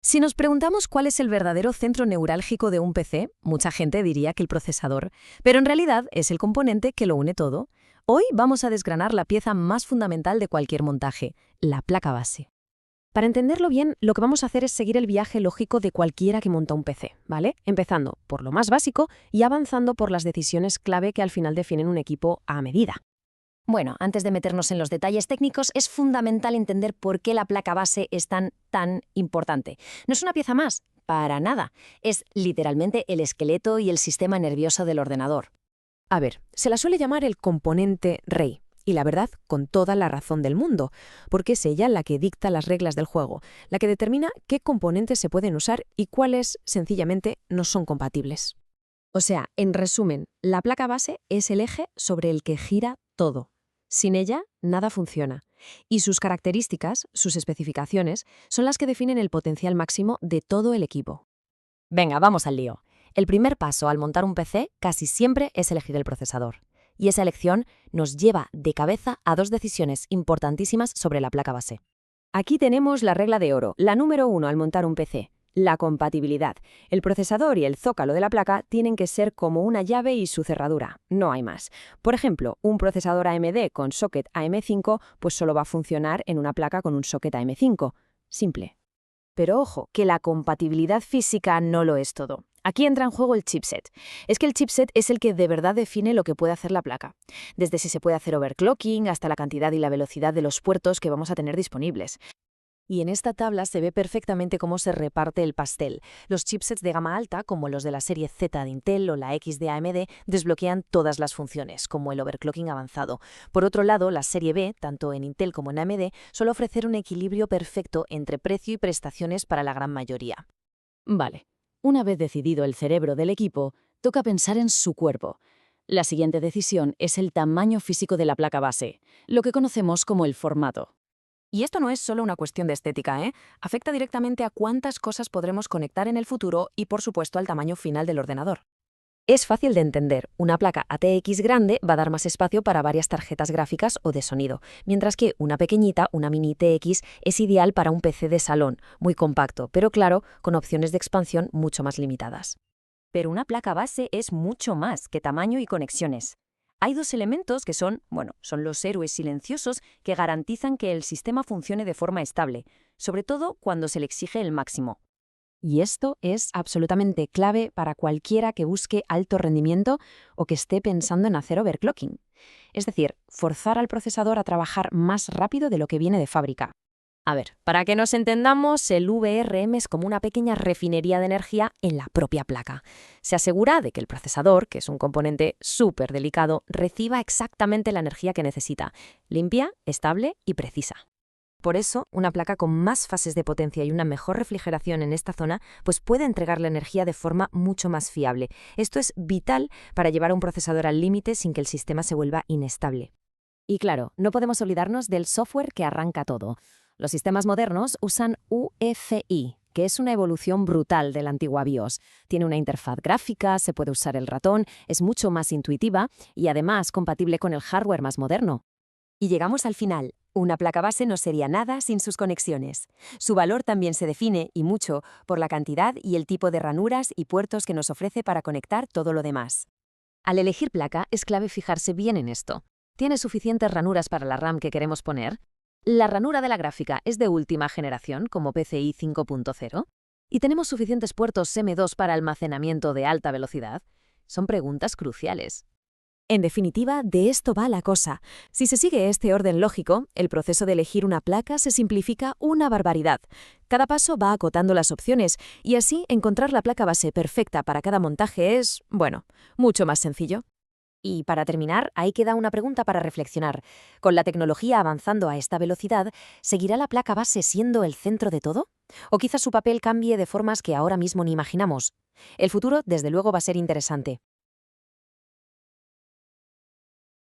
Si nos preguntamos cuál es el verdadero centro neurálgico de un PC, mucha gente diría que el procesador, pero en realidad es el componente que lo une todo. Hoy vamos a desgranar la pieza más fundamental de cualquier montaje, la placa base. Para entenderlo bien, lo que vamos a hacer es seguir el viaje lógico de cualquiera que monta un PC, ¿vale? Empezando por lo más básico y avanzando por las decisiones clave que al final definen un equipo a medida. Bueno, antes de meternos en los detalles técnicos, es fundamental entender por qué la placa base es tan importante. No es una pieza más, para nada. Es literalmente el esqueleto y el sistema nervioso del ordenador. A ver, se la suele llamar el componente rey, y la verdad, con toda la razón del mundo, porque es ella la que dicta las reglas del juego, la que determina qué componentes se pueden usar y cuáles, sencillamente, no son compatibles. O sea, en resumen, la placa base es el eje sobre el que gira todo. Sin ella, nada funciona. Y sus características, sus especificaciones, son las que definen el potencial máximo de todo el equipo. Venga, vamos al lío. El primer paso al montar un PC casi siempre es elegir el procesador. Y esa elección nos lleva de cabeza a dos decisiones importantísimas sobre la placa base. Aquí tenemos la regla de oro, la número 1 al montar un PC. La compatibilidad. El procesador y el zócalo de la placa tienen que ser como una llave y su cerradura, no hay más. Por ejemplo, un procesador AMD con socket AM5 pues solo va a funcionar en una placa con un socket AM5. Simple. Pero ojo, que la compatibilidad física no lo es todo. Aquí entra en juego el chipset. Es que el chipset es el que de verdad define lo que puede hacer la placa. Desde si se puede hacer overclocking hasta la cantidad y la velocidad de los puertos que vamos a tener disponibles. Y en esta tabla se ve perfectamente cómo se reparte el pastel. Los chipsets de gama alta, como los de la serie Z de Intel o la X de AMD, desbloquean todas las funciones, como el overclocking avanzado. Por otro lado, la serie B, tanto en Intel como en AMD, suele ofrecer un equilibrio perfecto entre precio y prestaciones para la gran mayoría. Vale, una vez decidido el cerebro del equipo, toca pensar en su cuerpo. La siguiente decisión es el tamaño físico de la placa base, lo que conocemos como el formato. Y esto no es solo una cuestión de estética, ¿eh? Afecta directamente a cuántas cosas podremos conectar en el futuro y, por supuesto, al tamaño final del ordenador. Es fácil de entender, una placa ATX grande va a dar más espacio para varias tarjetas gráficas o de sonido, mientras que una pequeñita, una mini TX, es ideal para un PC de salón, muy compacto, pero claro, con opciones de expansión mucho más limitadas. Pero una placa base es mucho más que tamaño y conexiones. Hay dos elementos que son los héroes silenciosos que garantizan que el sistema funcione de forma estable, sobre todo cuando se le exige el máximo. Y esto es absolutamente clave para cualquiera que busque alto rendimiento o que esté pensando en hacer overclocking. Es decir, forzar al procesador a trabajar más rápido de lo que viene de fábrica. A ver, para que nos entendamos, el VRM es como una pequeña refinería de energía en la propia placa. Se asegura de que el procesador, que es un componente súper delicado, reciba exactamente la energía que necesita, limpia, estable y precisa. Por eso, una placa con más fases de potencia y una mejor refrigeración en esta zona, pues puede entregar la energía de forma mucho más fiable. Esto es vital para llevar a un procesador al límite sin que el sistema se vuelva inestable. Y claro, no podemos olvidarnos del software que arranca todo. Los sistemas modernos usan UEFI, que es una evolución brutal de la antigua BIOS. Tiene una interfaz gráfica, se puede usar el ratón, es mucho más intuitiva y además compatible con el hardware más moderno. Y llegamos al final. Una placa base no sería nada sin sus conexiones. Su valor también se define, y mucho, por la cantidad y el tipo de ranuras y puertos que nos ofrece para conectar todo lo demás. Al elegir placa es clave fijarse bien en esto. ¿Tiene suficientes ranuras para la RAM que queremos poner? ¿La ranura de la gráfica es de última generación, como PCI 5.0? ¿Y tenemos suficientes puertos M2 para almacenamiento de alta velocidad? Son preguntas cruciales. En definitiva, de esto va la cosa. Si se sigue este orden lógico, el proceso de elegir una placa se simplifica una barbaridad. Cada paso va acotando las opciones y así encontrar la placa base perfecta para cada montaje es, mucho más sencillo. Y para terminar, ahí queda una pregunta para reflexionar. ¿Con la tecnología avanzando a esta velocidad, seguirá la placa base siendo el centro de todo? ¿O quizás su papel cambie de formas que ahora mismo ni imaginamos? El futuro, desde luego, va a ser interesante.